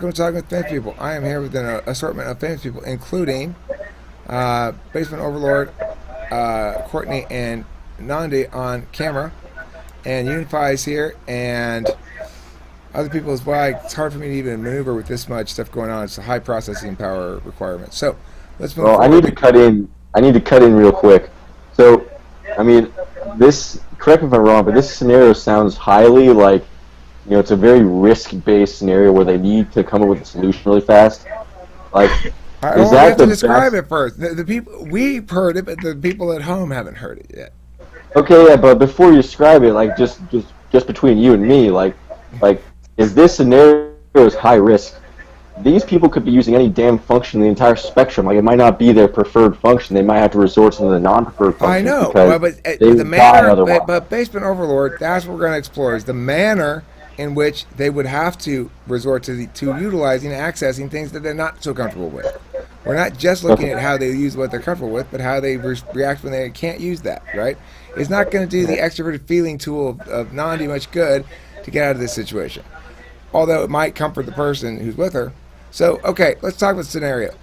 welcome to Talking with Famous People. I am here with an assortment of famous people, including Basement Overlord, Courtney, and Nandi on camera, and Unify is here, and other people as well. It's hard for me to even maneuver with this much stuff going on. It's a high processing power requirement. So let's move Well, forward. I need to cut in real quick. So, I mean, this. Correct me if I'm wrong, but this scenario sounds highly like, it's a very risk-based scenario where they need to come up with a solution really fast. Like, I is we that have to the describe best? it first. The people we've heard it, but the people at home haven't heard it yet. Okay, yeah, but before you describe it, like just between you and me, like, is this scenario is high risk? These people could be using any damn function in the entire spectrum. Like, it might not be their preferred function. They might have to resort to the non-preferred I functions know, because but they the would die manner, otherwise. but Basement Overlord, that's what we're going to explore, is the manner in which they would have to resort to utilizing, accessing things that they're not so comfortable with. We're not just looking at how they use what they're comfortable with, but how they react when they can't use that, right? It's not going to do the extroverted feeling tool of Nandi much good to get out of this situation. Although it might comfort the person who's with her. So, okay, let's talk about the scenario.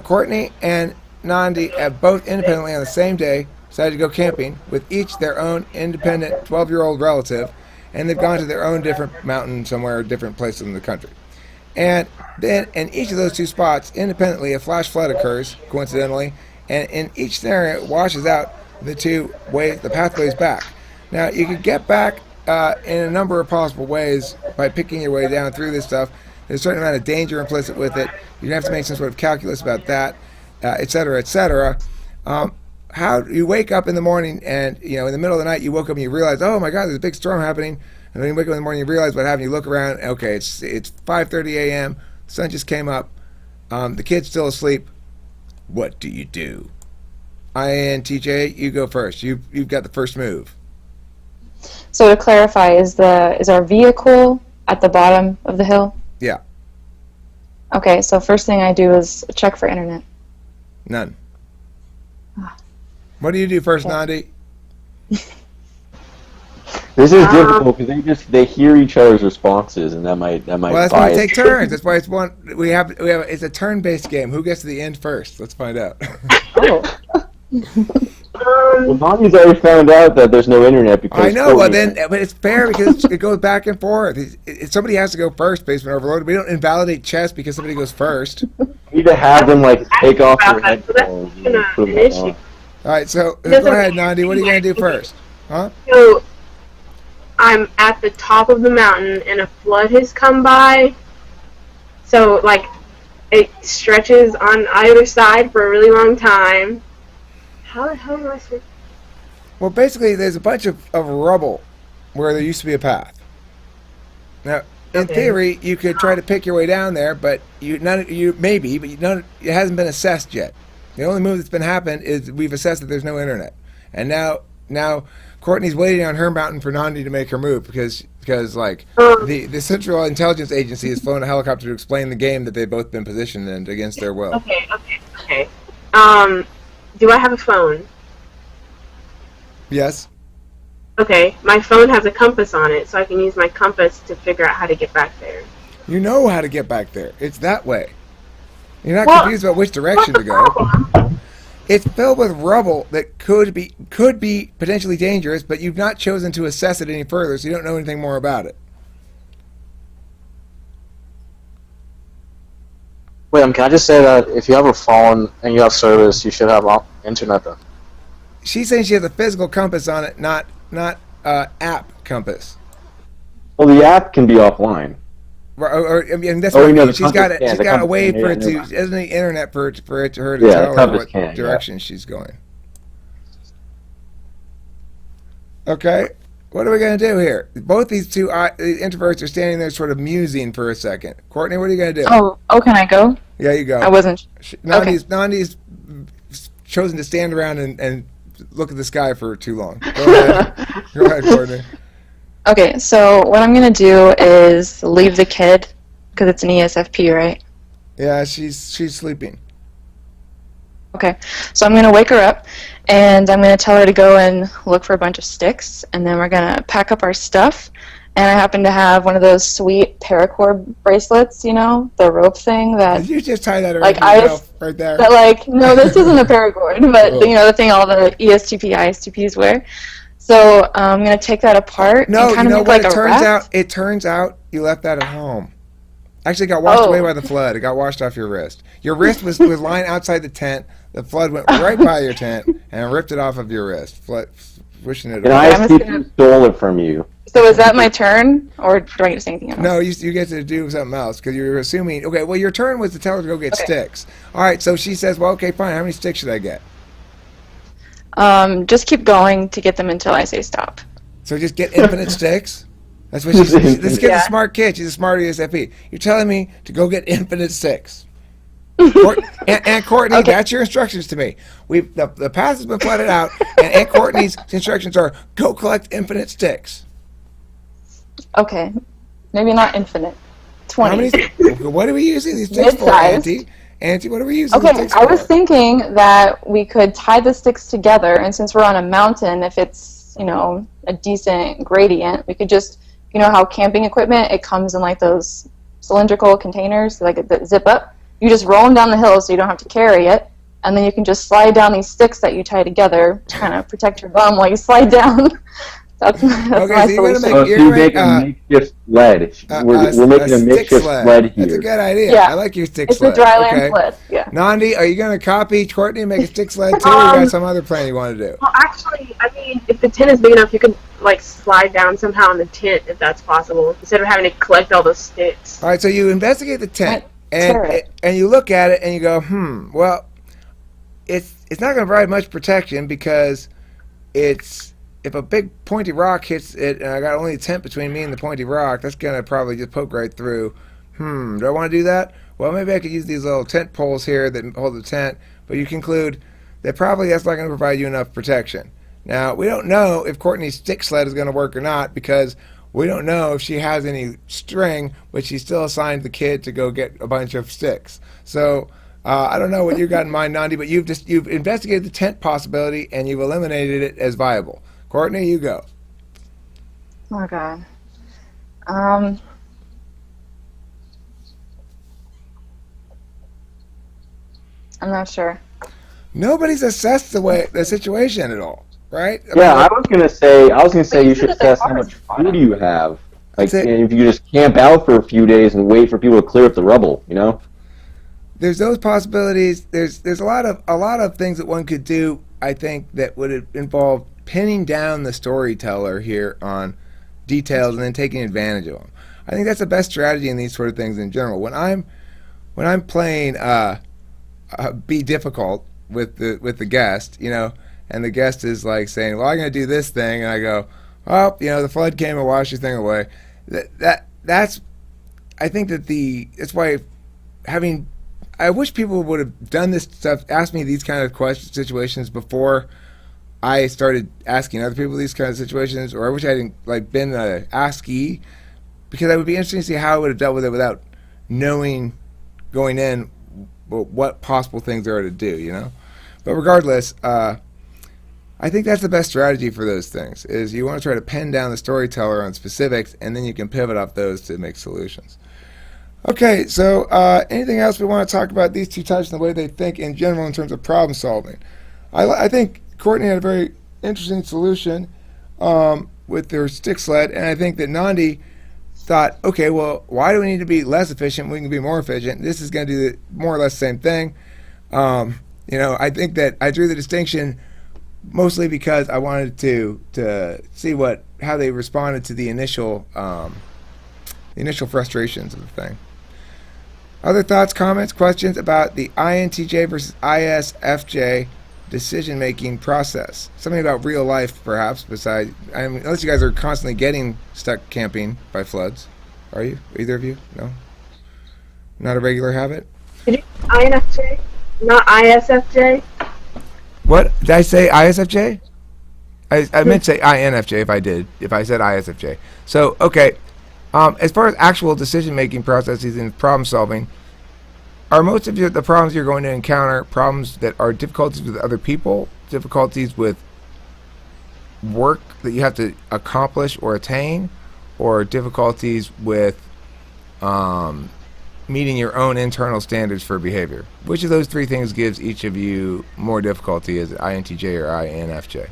Courtney and Nandi have both independently on the same day decided to go camping with each their own independent 12-year-old relative, and they've gone to their own different mountain somewhere, different place in the country. And then in each of those two spots, independently, a flash flood occurs, coincidentally, and in each scenario, it washes out the pathways back. Now, you could get back in a number of possible ways by picking your way down through this stuff. There's a certain amount of danger implicit with it. You have to make some sort of calculus about that, et cetera, et cetera. How you wake up in the morning and, in the middle of the night, you woke up and you realize, oh my God, there's a big storm happening. And then you wake up in the morning, you realize what happened. You look around, okay, it's 5:30 a.m. The sun just came up. The kid's still asleep. What do you do? INTJ, you go first. You've got the first move. So to clarify, is our vehicle at the bottom of the hill? Yeah. Okay, so first thing I do is check for internet. None. What do you do first, Nandi? This is difficult because they hear each other's responses, and that might Well, that's why we take turns. That's why it's a turn-based game. Who gets to the end first? Let's find out. Oh. Well, Bonnie's already found out that there's no internet because I know. Well, but it's fair because it goes back and forth. Somebody has to go first. Basement Overload. We don't invalidate chess because somebody goes first. You need to have them take off their headphones and put them on. All right. So go ahead, Nandi. What are you gonna do first? Huh? So I'm at the top of the mountain and a flood has come by. So it stretches on either side for a really long time. How the hell do I switch? Well, basically, there's a bunch of rubble where there used to be a path. Now, in theory, you could try to pick your way down there, but it hasn't been assessed yet. The only move that's been happened is we've assessed that there's no internet, and now Courtney's waiting on her mountain for Nandi to make her move because the Central Intelligence Agency has flown a helicopter to explain the game that they've both been positioned in against their will. Okay. Do I have a phone? Yes. Okay, my phone has a compass on it, so I can use my compass to figure out how to get back there. You know how to get back there. It's that way. You're not confused about which direction to go. It's filled with rubble that could be potentially dangerous, but you've not chosen to assess it any further, so you don't know anything more about it. Wait, can I just say that if you have a phone and you have service, you should have internet then? She's saying she has a physical compass on it, not app compass. Well, the app can be offline. That's what I mean. She's got a way for it to. She doesn't need internet for her to tell her what direction she's going. Okay, what are we going to do here? Both these two introverts are standing there, sort of musing for a second. Courtney, what are you going to do? Oh, can I go? Yeah, you go. I wasn't. Nandi's chosen to stand around and look at the sky for too long. Go ahead, Courtney. Okay, so what I'm going to do is leave the kid, because it's an ESFP, right? Yeah, she's sleeping. Okay, so I'm going to wake her up, and I'm going to tell her to go and look for a bunch of sticks, and then we're going to pack up our stuff, and I happen to have one of those sweet paracord bracelets, you know, the rope thing that, Did you just tie that around like, I yourself right there? that like, no, this isn't a paracord, but Oh. you know, the thing all the ESTP, ISTPs wear. So I'm gonna take that apart No, and kind you of know make what? like a raft. It turns out you left that at home. Actually, it got washed away Oh. by the flood. It got washed off your wrist. Your wrist was lying outside the tent. The flood went right by your tent and ripped it off of your wrist, wishing it And away. I'm just ISTP gonna- stole it from you. So is that my turn, or do I get to say anything else? No, you get to do something else because you're assuming. Okay, well, your turn was to tell her to go get Okay. sticks. All right, so she says, "Well, okay, fine. How many sticks should I get?" Just keep going to get them until I say stop. So just get infinite sticks. That's what she's. This kid's Yeah. a smart kid. She's a smart ESFP. You're telling me to go get infinite sticks. Aunt Courtney, Okay. that's your instructions to me. The path has been flooded out, and Aunt Courtney's instructions are go collect infinite sticks. Okay, maybe not infinite. 20. How many? What are we using these sticks for, Mid-sized. Auntie? Auntie, what are we using Okay, these sticks I was for? thinking that we could tie the sticks together, and since we're on a mountain, if it's, you know, a decent gradient, we could just, you know how camping equipment, it comes in like those cylindrical containers, like that zip up. You just roll them down the hill so you don't have to carry it, and then you can just slide down these sticks that you tie together to kind of protect your bum while you slide down. That's Okay, my so you're gonna solution. make- So you're you gonna make make, a makeshift sled. We're making a stick makeshift sled here. That's a good idea. Yeah. I like your stick It's sled. a dry land Okay. sled, yeah. Nandi, are you going to copy Courtney and make a stick sled too, or you got some other plan you want to do? Well, actually, I mean, if the tent is big enough, you could like slide down somehow in the tent if that's possible, instead of having to collect all those sticks. All right, so you investigate the tent, Right, tear it. and you look at it, and you go, well, it's not going to provide much protection because if a big pointy rock hits it, and I got only a tent between me and the pointy rock, that's going to probably just poke right through. Do I want to do that? Well, maybe I could use these little tent poles here that hold the tent, but you conclude that probably that's not going to provide you enough protection. Now, we don't know if Courtney's stick sled is going to work or not because we don't know if she has any string, but she still assigned the kid to go get a bunch of sticks. So I don't know what you got in mind, Nandi, but you've investigated the tent possibility and you've eliminated it as viable. Courtney, you go. Oh god. I'm not sure. Nobody's assessed the situation at all, right? Yeah, like, I was gonna say you you said should that there assess how are much spots. food you have. Like, That's it. and if you just camp out for a few days and wait for people to clear up the rubble, you know? there's those possibilities. There's a lot of things that one could do. I think that would involve pinning down the storyteller here on details and then taking advantage of them. I think that's the best strategy in these sort of things in general. When I'm playing be difficult with the guest, you know, and the guest is like saying, "Well, I'm going to do this thing," and I go, "Oh, you know, the flood came and washed your thing away." That's I think that's why I wish people would have done this stuff, asked me these kind of situations before I started asking other people these kind of situations, or I wish I hadn't like been a askee, because I would be interested to see how I would have dealt with it without knowing going in what possible things there are to do, you know. But regardless, I think that's the best strategy for those things. Is you want to try to pin down the storyteller on specifics, and then you can pivot off those to make solutions. Okay, so anything else we want to talk about these two types and the way they think in general in terms of problem solving? I think Courtney had a very interesting solution with their stick sled, and I think that Nandi thought, okay, well, why do we need to be less efficient? We can be more efficient. This is going to do more or less the same thing. You know, I think that I drew the distinction mostly because I wanted to see how they responded to the initial frustrations of the thing. Other thoughts, comments, questions about the INTJ versus ISFJ decision-making process? Something about real life, perhaps, besides... I mean, unless you guys are constantly getting stuck camping by floods. Are you? Either of you? No? Not a regular habit? Did you INFJ? Not ISFJ? What? Did I say ISFJ? I meant to say INFJ if I said ISFJ. So, okay. As far as actual decision-making processes and problem-solving, are most of the problems you're going to encounter problems that are difficulties with other people, difficulties with work that you have to accomplish or attain, or difficulties with meeting your own internal standards for behavior? Which of those three things gives each of you more difficulty as INTJ or INFJ?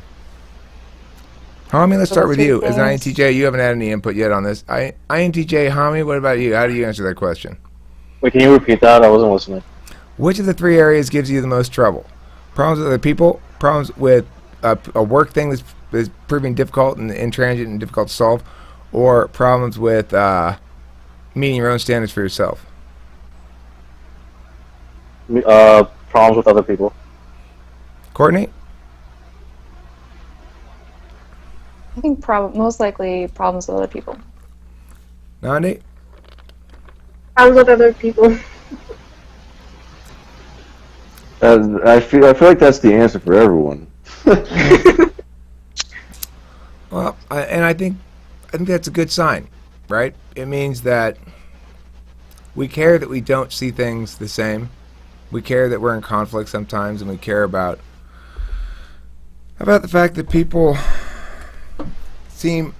Hami, let's So start the with three you. As an things- INTJ, you haven't had any input yet on this. INTJ, Hami, what about you? How do you answer that question? Wait, can you repeat that? I wasn't listening. Which of the three areas gives you the most trouble? Problems with other people, problems with a work thing that's proving difficult and intransient and difficult to solve, or problems with meeting your own standards for yourself? Problems with other people. Courtney? I think most likely problems with other people. Nandi? Problems with other people. I feel like that's the answer for everyone. Well, I think that's a good sign, right? It means that we care that we don't see things the same. We care that we're in conflict sometimes, and we care about the fact that people seem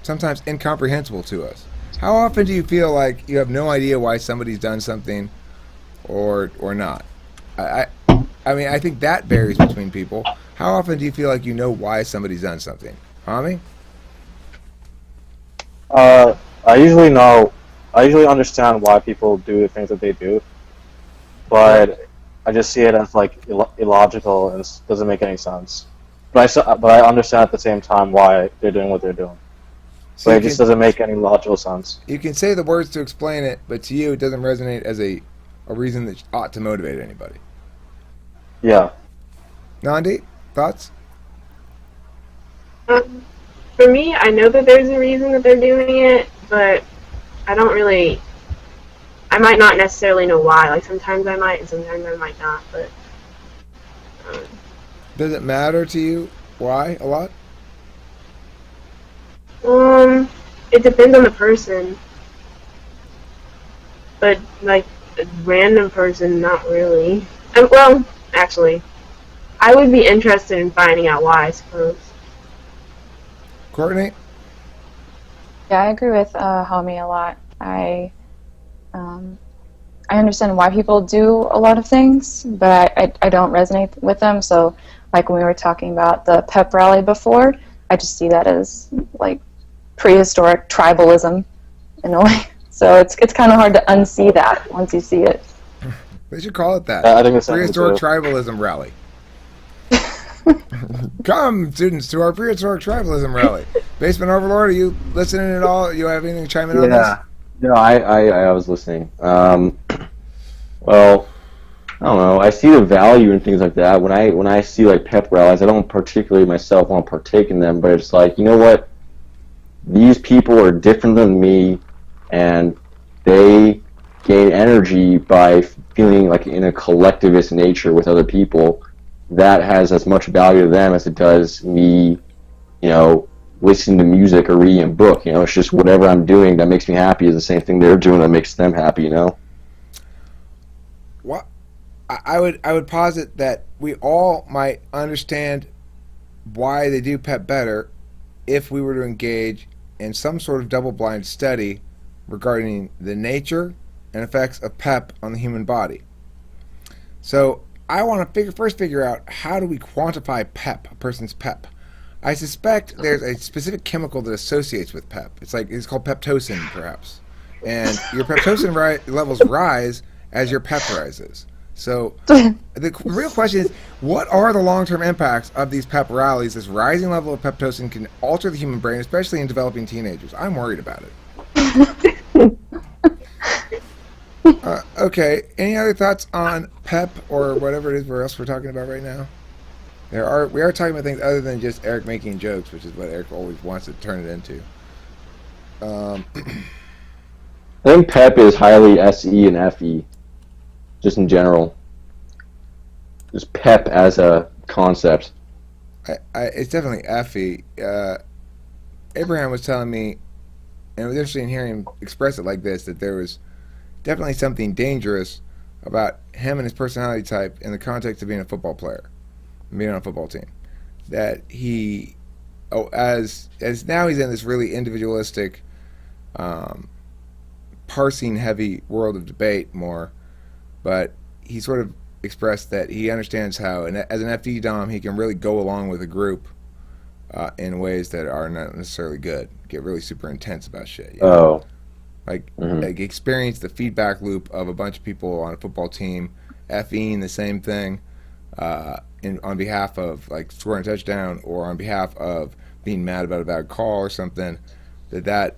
sometimes incomprehensible to us. How often do you feel like you have no idea why somebody's done something or not? I mean, I think that varies between people. How often do you feel like you know why somebody's done something? Hami? I usually understand why people do the things that they do, but I just see it as like illogical and it doesn't make any sense. But I understand at the same time why they're doing what they're doing. So But it just doesn't make any logical sense. you can say the words to explain it, but to you it doesn't resonate as a reason that ought to motivate anybody. Yeah. Nandi, thoughts? For me, I know that there's a reason that they're doing it, but I might not necessarily know why. Like, sometimes I might, and sometimes I might not, but... Does it matter to you why a lot? It depends on the person. But, like, a random person, not really. Well, actually, I would be interested in finding out why, I suppose. Courtney? Yeah, I agree with Hami a lot. I understand why people do a lot of things, but I don't resonate with them. So, like when we were talking about the pep rally before, I just see that as like prehistoric tribalism in a way. So it's kind of hard to unsee that once you see it. They should call it that. I think it's something Prehistoric too. Tribalism Rally. Come, students, to our prehistoric tribalism rally. Basement Overlord, are you listening at all? You have anything to chime in on this? Yeah. No, I was listening. Well, I don't know. I see the value in things like that. When I see like pep rallies, I don't particularly myself want to partake in them, but it's like, you know what? These people are different than me, and they gain energy by feeling like in a collectivist nature with other people. That has as much value to them as it does me, listening to music or reading a book. It's just whatever I'm doing that makes me happy is the same thing they're doing that makes them happy. What? I would posit that we all might understand why they do PEP better if we were to engage in some sort of double-blind study regarding the nature and effects of PEP on the human body. So I want to first figure out, how do we quantify PEP, a person's PEP? I suspect there's a specific chemical that associates with PEP. It's called peptocin, perhaps. And your peptocin levels rise as your PEP rises. So the real question is, what are the long-term impacts of these PEP rallies? This rising level of peptocin can alter the human brain, especially in developing teenagers. I'm worried about it. Okay, any other thoughts on PEP or whatever it is else we're talking about right now? We are talking about things other than just Eric making jokes, which is what Eric always wants to turn it into. I think PEP is highly SE and FE, just in general. Just PEP as a concept. It's definitely FE. Abraham was telling me, and it was interesting hearing him express it like this, that there was definitely something dangerous about him and his personality type in the context of being a football player, being on a football team. That he as now he's in this really individualistic, parsing heavy world of debate more, but he sort of expressed that he understands how, and as an FE Dom, he can really go along with a group in ways that are not necessarily good. Get really super intense about shit. You know? Oh. Like experience the feedback loop of a bunch of people on a football team, FEing the same thing, on behalf of like scoring a touchdown or on behalf of being mad about a bad call or something, that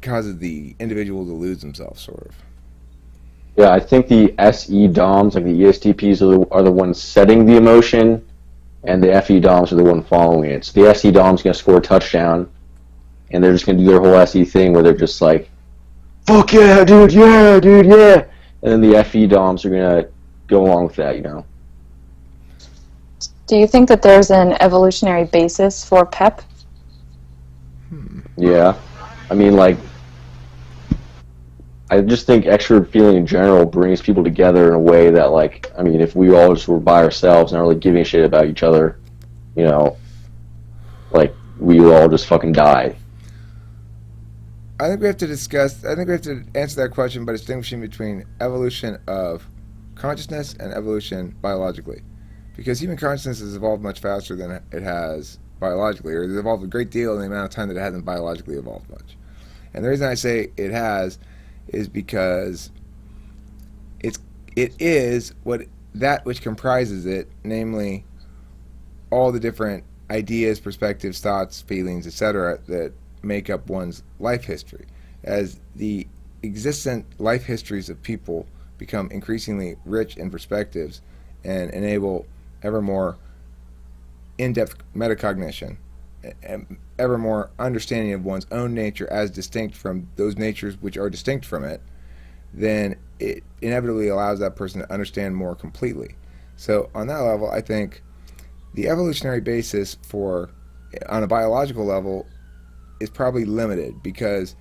causes the individual to lose themselves, sort of. Yeah, I think the SE DOMs, like the ESTPs, are the ones setting the emotion, and the FE DOMs are the one following it. So the SE DOM's going to score a touchdown, and they're just going to do their whole SE thing where they're just like, fuck yeah, dude, yeah, dude, yeah. And then the FE DOMs are going to go along with that, you know. Do you think that there's an evolutionary basis for PEP? Yeah. I mean, like, I just think extrovert feeling in general brings people together in a way that, like, I mean, if we all just were by ourselves, not really giving a shit about each other, you know, like, we would all just fucking die. I think we have to answer that question by distinguishing between evolution of consciousness and evolution biologically. Because human consciousness has evolved much faster than it has biologically, or it's evolved a great deal in the amount of time that it hasn't biologically evolved much. And the reason I say it has is because it is that which comprises it, namely all the different ideas, perspectives, thoughts, feelings, etc., that make up one's life history. As the existent life histories of people become increasingly rich in perspectives and enable ever more in-depth metacognition, and ever more understanding of one's own nature as distinct from those natures which are distinct from it, then it inevitably allows that person to understand more completely. So on that level, I think the evolutionary basis for, on a biological level, is probably limited, because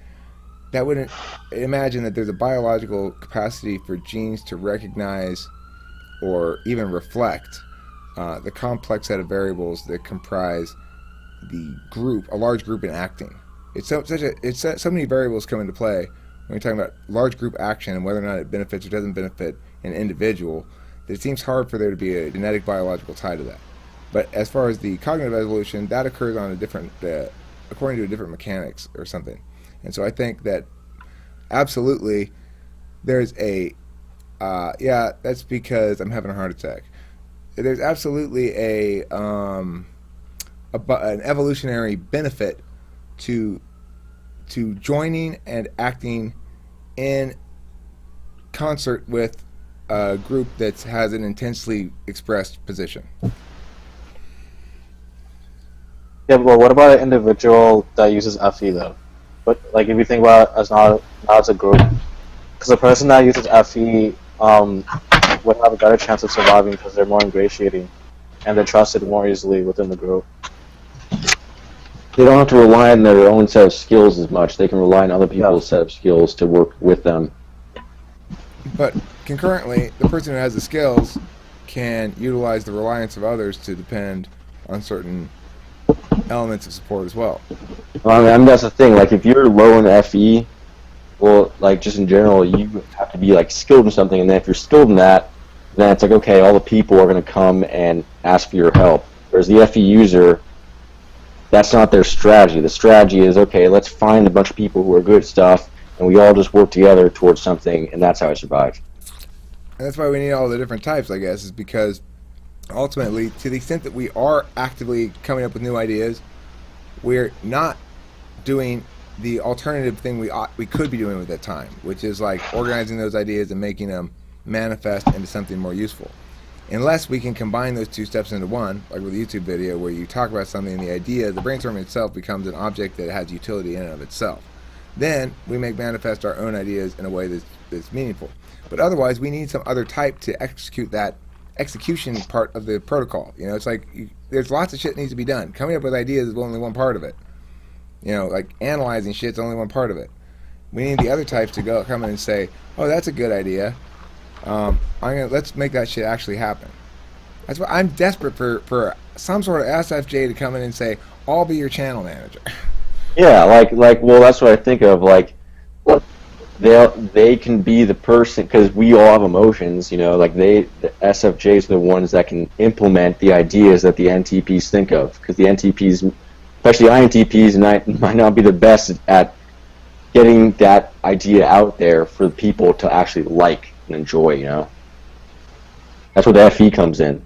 that wouldn't imagine that there's a biological capacity for genes to recognize or even reflect the complex set of variables that comprise the group, a large group in acting. It's so many variables come into play when you're talking about large group action and whether or not it benefits or doesn't benefit an individual, that it seems hard for there to be a genetic biological tie to that. But as far as the cognitive evolution, that occurs on a different, according to a different mechanics or something. And so I think that absolutely there's a, yeah, that's because I'm having a heart attack. There's absolutely an evolutionary benefit to joining and acting in concert with a group that has an intensely expressed position. Yeah, but what about an individual that uses FE though? But like, if you think about it as not as a group, because a person that uses FE would have a better chance of surviving because they're more ingratiating and they're trusted more easily within the group. They don't have to rely on their own set of skills as much. They can rely on other people's set of skills to work with them. But concurrently, the person who has the skills can utilize the reliance of others to depend on certain elements of support as well. Well, I mean, that's the thing. Like, if you're low in FE, well, like, just in general, you have to be, like, skilled in something, and then if you're skilled in that, then it's like, okay, all the people are going to come and ask for your help. Whereas the FE user, that's not their strategy. The strategy is, okay, let's find a bunch of people who are good at stuff, and we all just work together towards something, and that's how I survive. And that's why we need all the different types, I guess, is because ultimately, to the extent that we are actively coming up with new ideas, we're not doing the alternative thing we could be doing with that time, which is like organizing those ideas and making them manifest into something more useful. Unless we can combine those two steps into one, like with a YouTube video where you talk about something and the idea, the brainstorming itself becomes an object that has utility in and of itself. Then we make manifest our own ideas in a way that's meaningful. But otherwise, we need some other type to execute that execution part of the protocol. You know, it's like there's lots of shit that needs to be done. Coming up with ideas is only one part of it. You know, like analyzing shit's only one part of it. We need the other types to come in and say, "Oh, that's a good idea. Let's make that shit actually happen." That's why I'm desperate for some sort of SFJ to come in and say, "I'll be your channel manager." Yeah, well, that's what I think of. Like, they can be the person because we all have emotions. You know, like the SFJs are the ones that can implement the ideas that the NTPs think of. Because the NTPs, especially INTPs, might not be the best at getting that idea out there for people to actually like and enjoy. You know, that's where the FE comes in.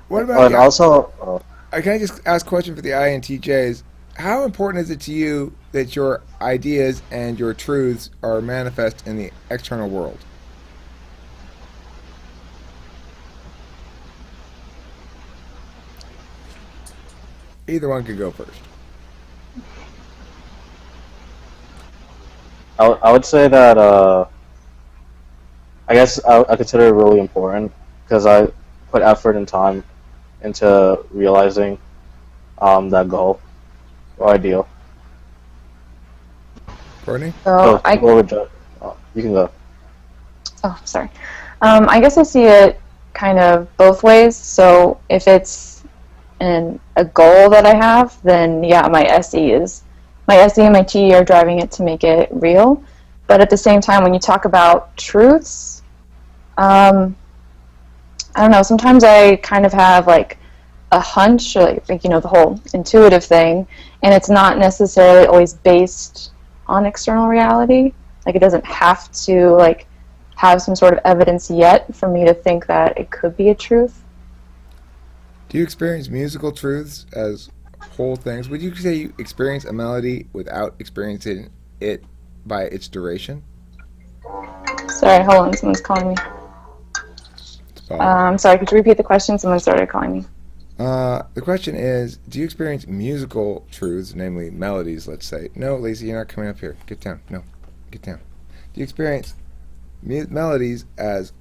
What about And you? also, Can I just ask a question for the INTJs? How important is it to you that your ideas and your truths are manifest in the external world? Either one could go first. I would say that I guess I consider it really important because I put effort and time into realizing that goal or ideal. Courtney? So I You can go. Oh, sorry. I guess I see it kind of both ways. So if it's a goal that I have, then yeah, my SE and my T are driving it to make it real. But at the same time, when you talk about truths, I don't know. Sometimes I kind of have like a hunch, or like the whole intuitive thing, and it's not necessarily always based on external reality. Like it doesn't have to like have some sort of evidence yet for me to think that it could be a truth. Do you experience musical truths as whole things? Would you say you experience a melody without experiencing it by its duration? Sorry, hold on. Someone's calling me. Sorry, could you repeat the question? Someone started calling me. The question is, do you experience musical truths, namely melodies, let's say? No, Lacey, you're not coming up here. Get down. No, get down. Do you experience melodies as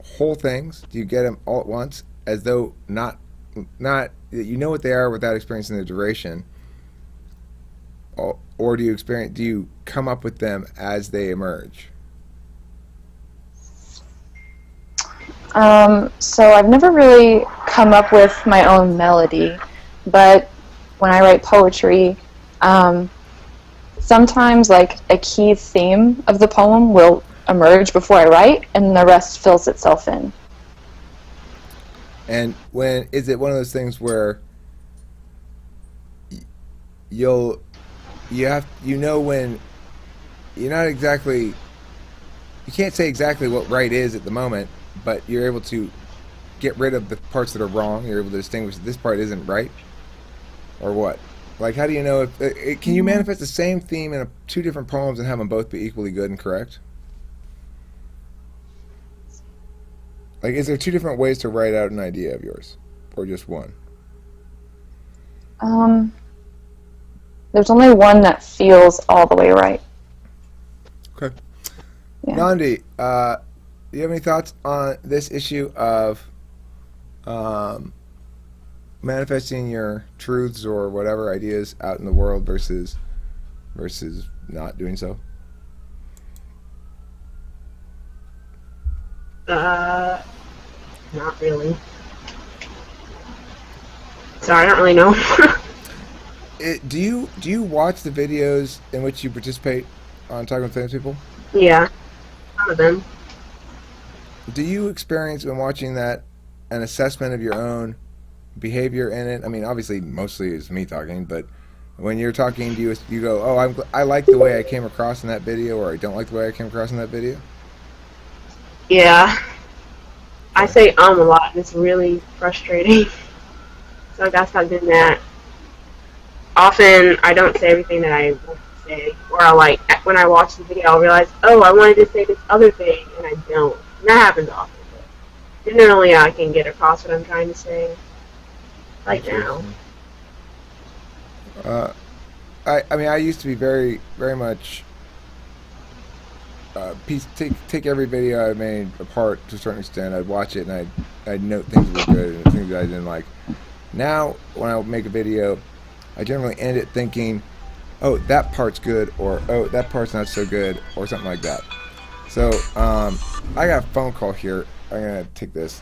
whole things? Do you get them all at once, as though not you know what they are without experiencing the duration? Or do you come up with them as they emerge? So I've never really come up with my own melody, but when I write poetry, sometimes like a key theme of the poem will emerge before I write, and the rest fills itself in. And when is it one of those things where when you're not exactly, you can't say exactly what right is at the moment, but you're able to get rid of the parts that are wrong. You're able to distinguish that this part isn't right, or what? Like, how do you know if can you manifest the same theme in two different poems and have them both be equally good and correct? Like, is there two different ways to write out an idea of yours, or just one? There's only one that feels all the way right. Okay. Yeah. Nandi, do you have any thoughts on this issue of manifesting your truths or whatever ideas out in the world versus not doing so? Not really. Sorry, I don't really know. Do you watch the videos in which you participate on Talking with Famous People? Yeah, some of them. Do you experience when watching that an assessment of your own behavior in it? I mean, obviously, mostly it's me talking, but when you're talking, do you go, "Oh, I like the way I came across in that video," or "I don't like the way I came across in that video"? Yeah. I say a lot, and it's really frustrating. So I gotta stop doing that. Often, I don't say everything that I want to say, or when I watch the video, I'll realize, oh, I wanted to say this other thing, and I don't. And that happens often. But generally, I can get across what I'm trying to say. Like now. I mean, I used to be very, very much take every video I made apart to a certain extent. I'd watch it and I'd note things that were good and things that I didn't like. Now, when I make a video, I generally end it thinking, "Oh, that part's good," or "Oh, that part's not so good," or something like that. So, I got a phone call here. gonna take this.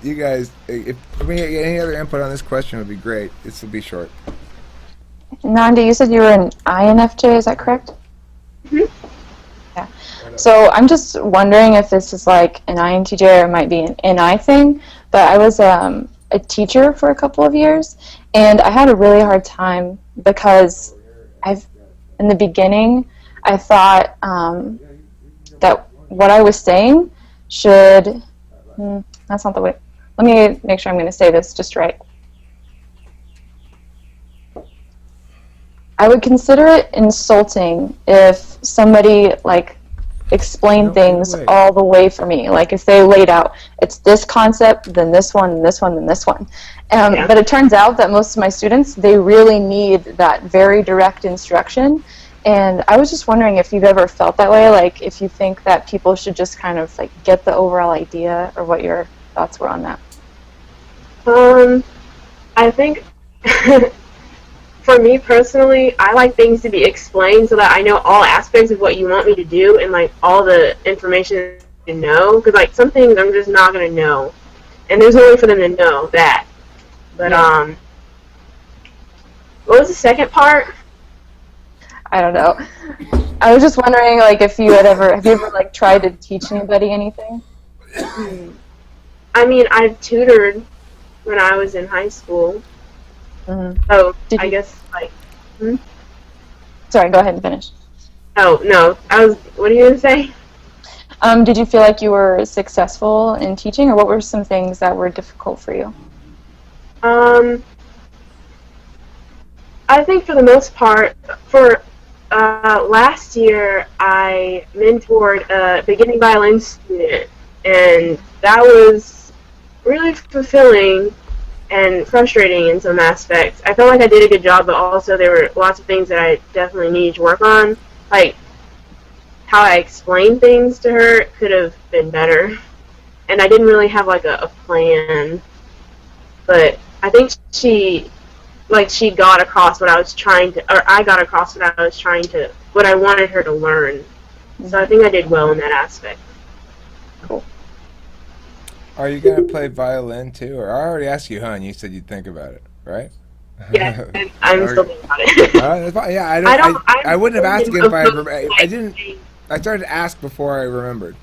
You guys, if we get any other input on this question, would be great. This will be short. Nandi, you said you were an INFJ, is that correct? Mhm. Yeah. So I'm just wondering if this is like an INTJ or it might be an NI thing, but I was a teacher for a couple of years, and I had a really hard time because in the beginning, I thought that what I was saying should, that's not the way, let me make sure I'm going to say this just right. I would consider it insulting if somebody like explained things all the way for me. Like if they laid out, it's this concept, then this one, then this one, then this one. But it turns out that most of my students, they really need that very direct instruction. And I was just wondering if you've ever felt that way, like if you think that people should just kind of like get the overall idea, or what your thoughts were on that. I think for me personally, I like things to be explained so that I know all aspects of what you want me to do and like all the information to know. Because like some things I'm just not gonna know, and there's no way for them to know that. But what was the second part? I don't know. I was just wondering, like, if you have you ever like tried to teach anybody anything? I mean, I've tutored when I was in high school. Mm-hmm. So I guess like. Sorry, go ahead and finish. Oh no, What are you gonna say? Did you feel like you were successful in teaching, or what were some things that were difficult for you? I think for the most part, for last year, I mentored a beginning violin student, and that was really fulfilling and frustrating in some aspects. I felt like I did a good job, but also there were lots of things that I definitely needed to work on, like how I explained things to her could have been better, and I didn't really have like a plan, but I think she got across what I was trying to, or I got across what I wanted her to learn. So I think I did well in that aspect. Cool. Are you gonna play violin too? Or I already asked you, hon. You said you'd think about it, right? Yeah, I'm still thinking about it. Yeah, I wouldn't have asked again if I didn't. I started to ask before I remembered.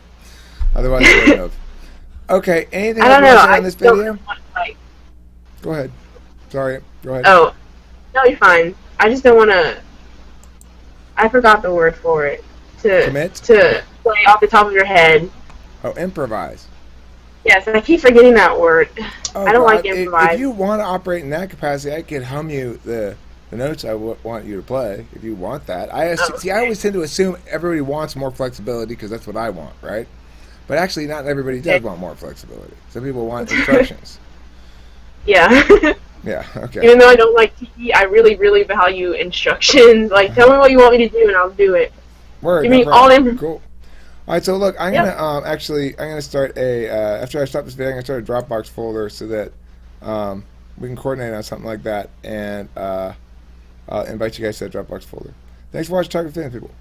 Otherwise, I wouldn't have. Okay. Anything I don't know. else on this video? Go ahead. Sorry. Go ahead. Oh, no, you're fine. I just don't want to. I forgot the word for it. Commit? To play off the top of your head. Oh, improvise. Yes, I keep forgetting that word. Oh, I don't like improvise. If you want to operate in that capacity, I could hum you the notes I want you to play, if you want that. I always tend to assume everybody wants more flexibility because that's what I want, right? But actually, not everybody does want more flexibility. Some people want instructions. Yeah. Yeah, okay. Even though I don't like TE, I really, really value instructions. Like, tell me what you want me to do, and I'll do it. Word. Give me all the Cool. All right, so look, I'm gonna start after I stop this video, I'm gonna start a Dropbox folder so that we can coordinate on something like that, and I'll invite you guys to that Dropbox folder. Thanks for watching Talk with Thin People.